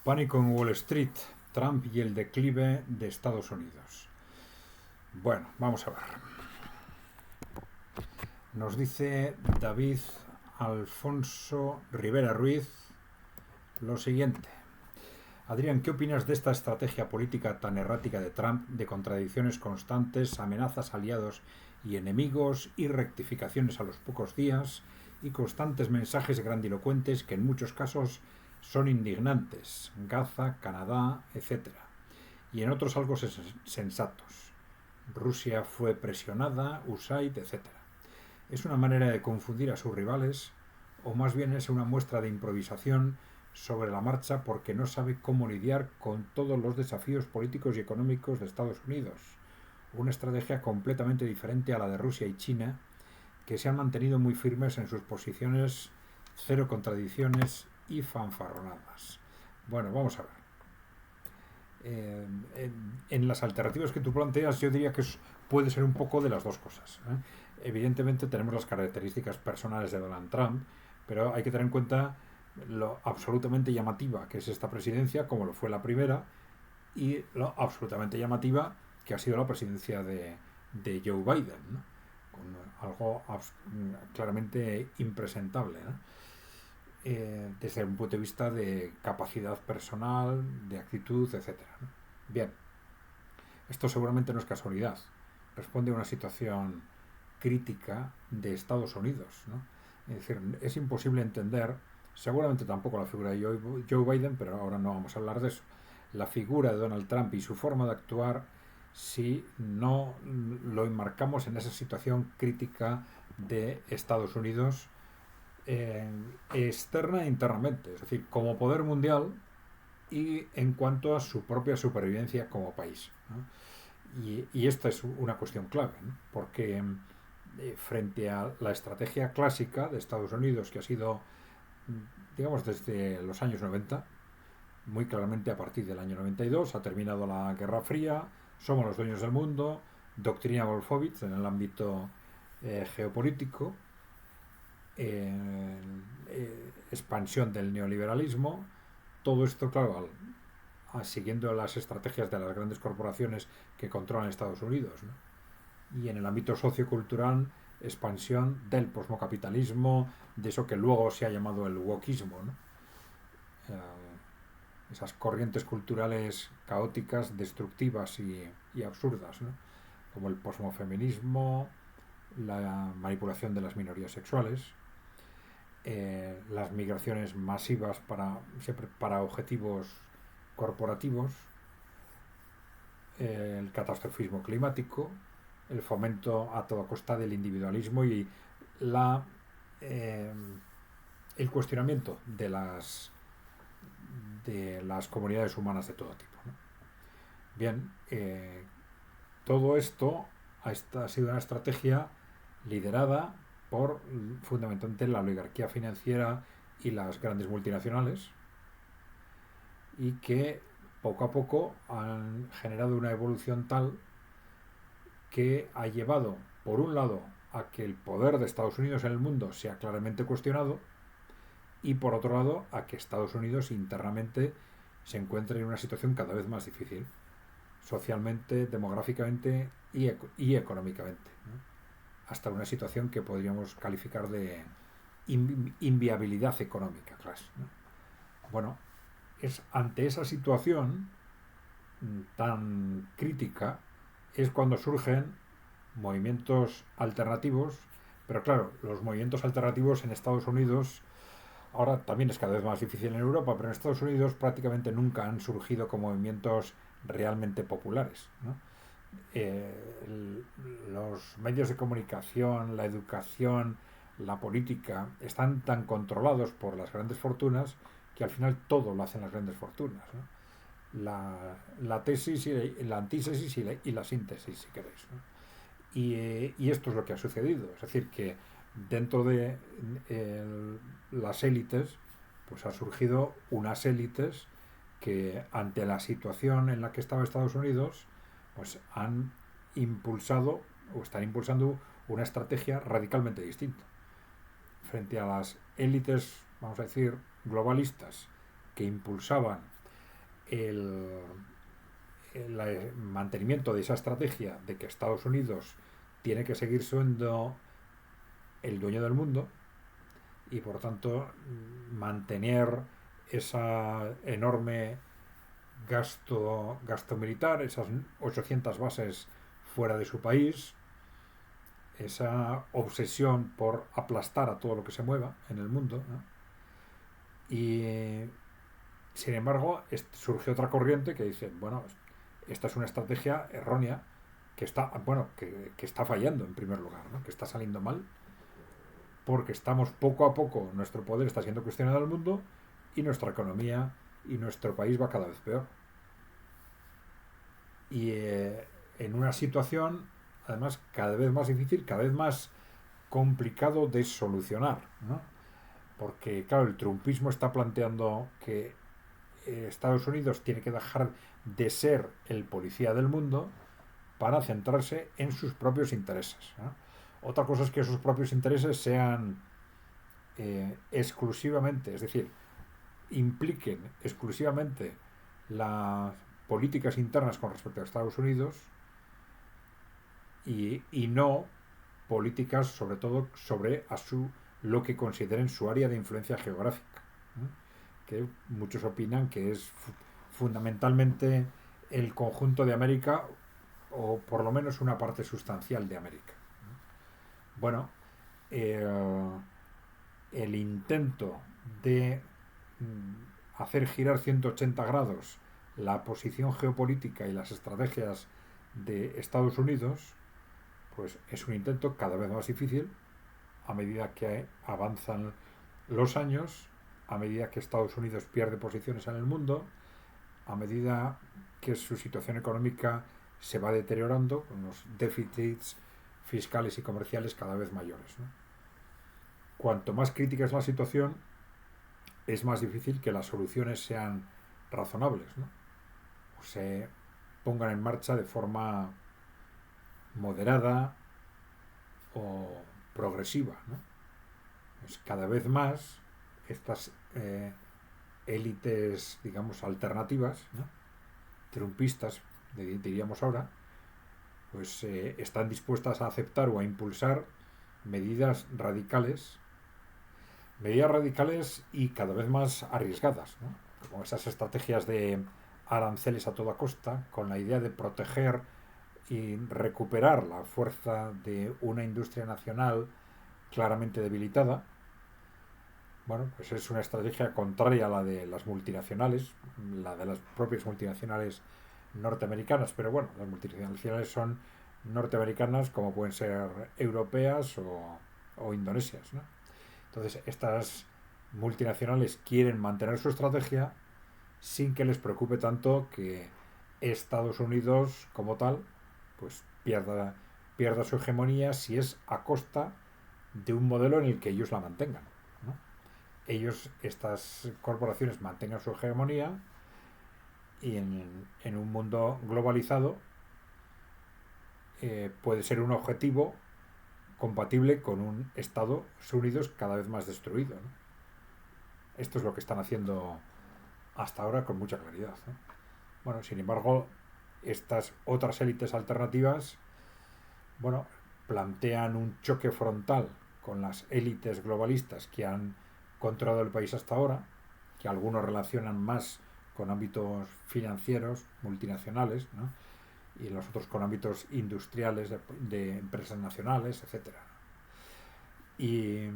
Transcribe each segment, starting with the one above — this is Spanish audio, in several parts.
Pánico en Wall Street, Trump y el declive de Estados Unidos. Bueno, vamos a ver. Nos dice David Alfonso Rivera Ruiz lo siguiente. Adrián, ¿qué opinas de esta estrategia política tan errática de Trump, de contradicciones constantes, amenazas a aliados y enemigos y rectificaciones a los pocos días y constantes mensajes grandilocuentes que en muchos casos son indignantes, Gaza, Canadá, etcétera, y en otros algo sensatos? Rusia fue presionada, USAID, etcétera. ¿Es una manera de confundir a sus rivales o más bien es una muestra de improvisación sobre la marcha porque no sabe cómo lidiar con todos los desafíos políticos y económicos de Estados Unidos? Una estrategia completamente diferente a la de Rusia y China, que se han mantenido muy firmes en sus posiciones, cero contradicciones y fanfarronadas. Bueno, vamos a ver. En las alternativas que tú planteas, yo diría que puede ser un poco de las dos cosas. Evidentemente tenemos las características personales de Donald Trump, pero hay que tener en cuenta lo absolutamente llamativa que es esta presidencia, como lo fue la primera, y lo absolutamente llamativa que ha sido la presidencia de Joe Biden, ¿no? Con algo claramente impresentable, ¿no? Desde un punto de vista de capacidad personal, de actitud, etcétera, ¿no? Bien, esto seguramente no es casualidad, responde a una situación crítica de Estados Unidos, ¿no? Es decir, es imposible entender, seguramente tampoco la figura de Joe Biden, pero ahora no vamos a hablar de eso, la figura de Donald Trump y su forma de actuar si no lo enmarcamos en esa situación crítica de Estados Unidos, externa e internamente, es decir, como poder mundial y en cuanto a su propia supervivencia como país, ¿no? Y esta es una cuestión clave, ¿no? Porque frente a la estrategia clásica de Estados Unidos, que ha sido, digamos, desde los años 90, muy claramente a partir del año 92, ha terminado la Guerra Fría, somos los dueños del mundo, doctrina Wolfowitz en el ámbito geopolítico, expansión del neoliberalismo, todo esto, claro, siguiendo las estrategias de las grandes corporaciones que controlan Estados Unidos, ¿no? Y en el ámbito sociocultural, expansión del posmocapitalismo, de eso que luego se ha llamado el wokismo, ¿no? Esas corrientes culturales caóticas, destructivas y absurdas, ¿no? Como el posmofeminismo, la manipulación de las minorías sexuales, las migraciones masivas siempre para objetivos corporativos, el catastrofismo climático, el fomento a toda costa del individualismo y la, eh, el cuestionamiento de las comunidades humanas de todo tipo, ¿no? Bien, todo esto ha sido una estrategia liderada por fundamentalmente la oligarquía financiera y las grandes multinacionales, y que poco a poco han generado una evolución tal que ha llevado, por un lado, a que el poder de Estados Unidos en el mundo sea claramente cuestionado y, por otro lado, a que Estados Unidos internamente se encuentre en una situación cada vez más difícil, socialmente, demográficamente y económicamente, ¿no? Hasta una situación que podríamos calificar de inviabilidad económica, claro, ¿no? Bueno, es ante esa situación tan crítica es cuando surgen movimientos alternativos, pero claro, los movimientos alternativos en Estados Unidos ahora también es cada vez más difícil en Europa, pero en Estados Unidos prácticamente nunca han surgido como movimientos realmente populares, ¿no? Los medios de comunicación, la educación, la política están tan controlados por las grandes fortunas que al final todo lo hacen las grandes fortunas, ¿no? La tesis y la antítesis y la síntesis, si queréis, ¿no? Y esto es lo que ha sucedido, es decir, que dentro de las élites pues ha surgido unas élites que ante la situación en la que estaba Estados Unidos pues han impulsado o están impulsando una estrategia radicalmente distinta frente a las élites, vamos a decir, globalistas que impulsaban el, el mantenimiento de esa estrategia de que Estados Unidos tiene que seguir siendo el dueño del mundo y por tanto mantener esa enorme gasto militar, esas 800 bases fuera de su país, esa obsesión por aplastar a todo lo que se mueva en el mundo, ¿no? Y sin embargo surge otra corriente que dice, bueno, esta es una estrategia errónea que está, bueno, que está fallando en primer lugar, ¿no? Que está saliendo mal porque estamos poco a poco, nuestro poder está siendo cuestionado en el mundo y nuestra economía y nuestro país va cada vez peor. Y en una situación, además, cada vez más difícil, cada vez más complicado de solucionar, ¿no? Porque, claro, el trumpismo está planteando que Estados Unidos tiene que dejar de ser el policía del mundo para centrarse en sus propios intereses, ¿no? Otra cosa es que sus propios intereses sean exclusivamente, es decir, impliquen exclusivamente las políticas internas con respecto a Estados Unidos y no políticas sobre todo sobre lo que consideren su área de influencia geográfica, ¿no? Que muchos opinan que es fundamentalmente el conjunto de América o por lo menos una parte sustancial de América. Bueno, eh, el intento de hacer girar 180 grados la posición geopolítica y las estrategias de Estados Unidos, pues es un intento cada vez más difícil a medida que avanzan los años, a medida que Estados Unidos pierde posiciones en el mundo, a medida que su situación económica se va deteriorando con los déficits fiscales y comerciales cada vez mayores, ¿no? Cuanto más crítica es la situación, es más difícil que las soluciones sean razonables, ¿no? O se pongan en marcha de forma moderada o progresiva, ¿no? Pues cada vez más estas élites, digamos, alternativas, ¿no? Trumpistas, diríamos ahora, pues están dispuestas a aceptar o a impulsar medidas radicales y cada vez más arriesgadas, ¿no? Como esas estrategias de aranceles a toda costa, con la idea de proteger y recuperar la fuerza de una industria nacional claramente debilitada. Bueno, pues es una estrategia contraria a la de las multinacionales, la de las propias multinacionales norteamericanas, pero bueno, las multinacionales son norteamericanas como pueden ser europeas o indonesias, ¿no? Entonces, estas multinacionales quieren mantener su estrategia sin que les preocupe tanto que Estados Unidos como tal pues pierda su hegemonía si es a costa de un modelo en el que ellos la mantengan, ¿no? Estas corporaciones mantengan su hegemonía y en un mundo globalizado puede ser un objetivo compatible con un Estados Unidos cada vez más destruido, ¿no? Esto es lo que están haciendo hasta ahora con mucha claridad, ¿no? Bueno, sin embargo, estas otras élites alternativas, bueno, plantean un choque frontal con las élites globalistas que han controlado el país hasta ahora, que algunos relacionan más con ámbitos financieros, multinacionales, ¿no? Y los otros con ámbitos industriales de empresas nacionales, etcétera. Y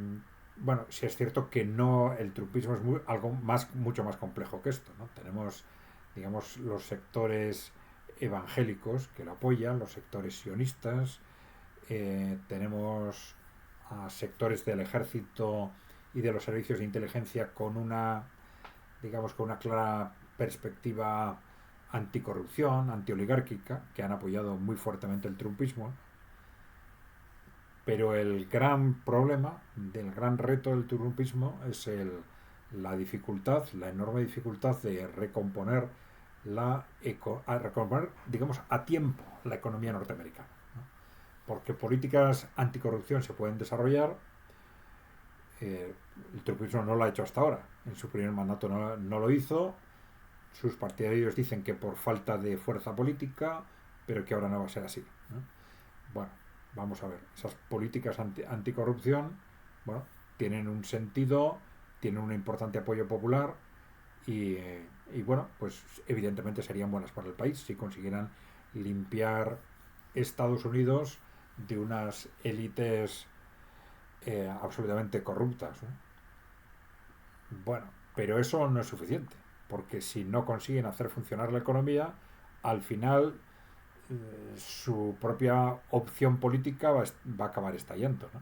bueno, sí es cierto que no, el trumpismo es algo mucho más complejo que esto, ¿no? Tenemos, digamos, los sectores evangélicos que lo apoyan, los sectores sionistas, tenemos a sectores del ejército y de los servicios de inteligencia con una, digamos, con una clara perspectiva anticorrupción, antioligárquica, que han apoyado muy fuertemente el trumpismo. Pero el gran problema, del gran reto del trumpismo es la dificultad, la enorme dificultad de recomponer digamos, a tiempo la economía norteamericana, ¿no? Porque políticas anticorrupción se pueden desarrollar. El trumpismo no lo ha hecho hasta ahora. En su primer mandato no lo hizo. sus partidarios dicen que por falta de fuerza política, pero que ahora no va a ser así, ¿no? Bueno, vamos a ver, esas políticas anticorrupción, bueno, tienen un sentido, tienen un importante apoyo popular y bueno, pues evidentemente serían buenas para el país si consiguieran limpiar Estados Unidos de unas élites absolutamente corruptas, ¿no? Bueno, pero eso no es suficiente, porque si no consiguen hacer funcionar la economía, al final su propia opción política va a acabar estallando, ¿no?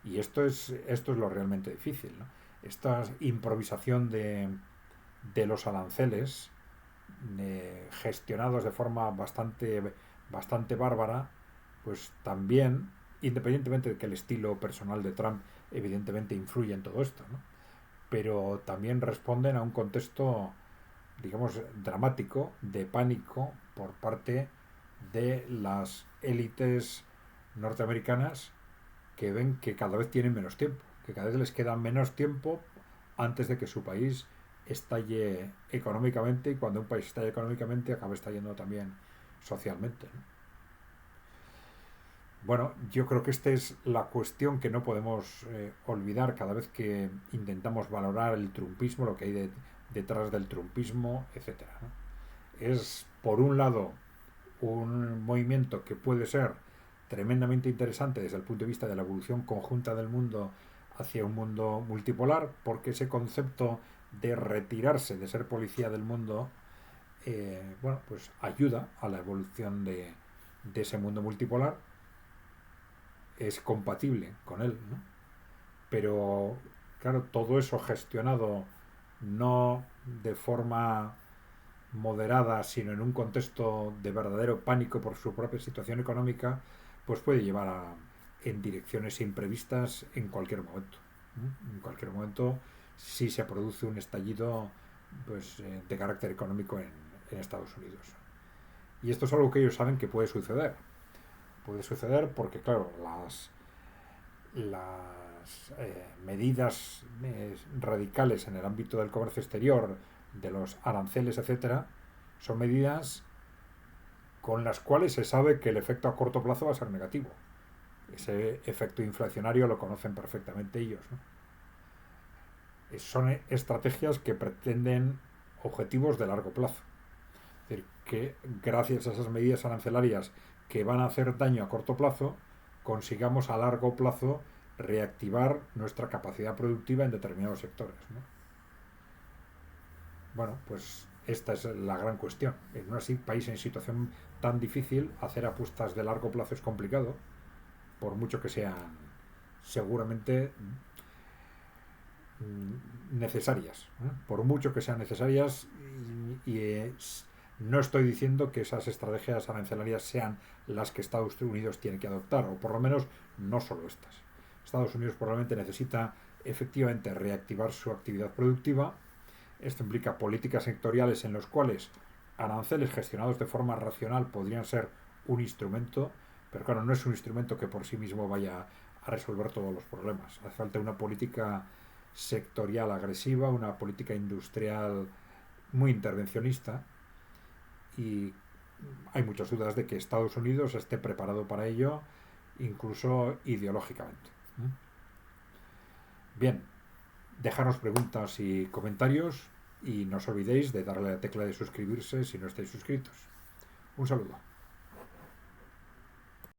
Y esto es lo realmente difícil, ¿no? Esta improvisación de los aranceles gestionados de forma bastante bárbara, pues también, independientemente de que el estilo personal de Trump evidentemente influye en todo esto, ¿no? Pero también responden a un contexto, digamos, dramático, de pánico por parte de las élites norteamericanas que ven que cada vez tienen menos tiempo, que cada vez les queda menos tiempo antes de que su país estalle económicamente y cuando un país estalla económicamente acaba estallando también socialmente, ¿no? Bueno, yo creo que esta es la cuestión que no podemos olvidar cada vez que intentamos valorar el trumpismo, lo que hay detrás del trumpismo, etcétera, ¿no? Es, por un lado, un movimiento que puede ser tremendamente interesante desde el punto de vista de la evolución conjunta del mundo hacia un mundo multipolar, porque ese concepto de retirarse de ser policía del mundo, bueno, pues ayuda a la evolución de ese mundo multipolar, es compatible con él, ¿no? Pero, claro, todo eso gestionado no de forma moderada, sino en un contexto de verdadero pánico por su propia situación económica, pues puede llevar en direcciones imprevistas en cualquier momento, ¿no? En cualquier momento, si se produce un estallido pues, de carácter económico en Estados Unidos. Y esto es algo que ellos saben que puede suceder. Puede suceder porque, claro, las medidas radicales en el ámbito del comercio exterior, de los aranceles, etcétera, son medidas con las cuales se sabe que el efecto a corto plazo va a ser negativo. Ese efecto inflacionario lo conocen perfectamente ellos, ¿no? Son estrategias que pretenden objetivos de largo plazo. Es decir, que gracias a esas medidas arancelarias que van a hacer daño a corto plazo, consigamos a largo plazo reactivar nuestra capacidad productiva en determinados sectores, ¿no? Bueno, pues esta es la gran cuestión. En un país en situación tan difícil, hacer apuestas de largo plazo es complicado, por mucho que sean seguramente necesarias, ¿eh? Por mucho que sean necesarias, no estoy diciendo que esas estrategias arancelarias sean las que Estados Unidos tiene que adoptar, o por lo menos no solo estas. Estados Unidos probablemente necesita efectivamente reactivar su actividad productiva. Esto implica políticas sectoriales en los cuales aranceles gestionados de forma racional podrían ser un instrumento, pero claro, no es un instrumento que por sí mismo vaya a resolver todos los problemas. Hace falta una política sectorial agresiva, una política industrial muy intervencionista y hay muchas dudas de que Estados Unidos esté preparado para ello, incluso ideológicamente. Bien, dejarnos preguntas y comentarios y no os olvidéis de darle a la tecla de suscribirse si no estáis suscritos. Un saludo.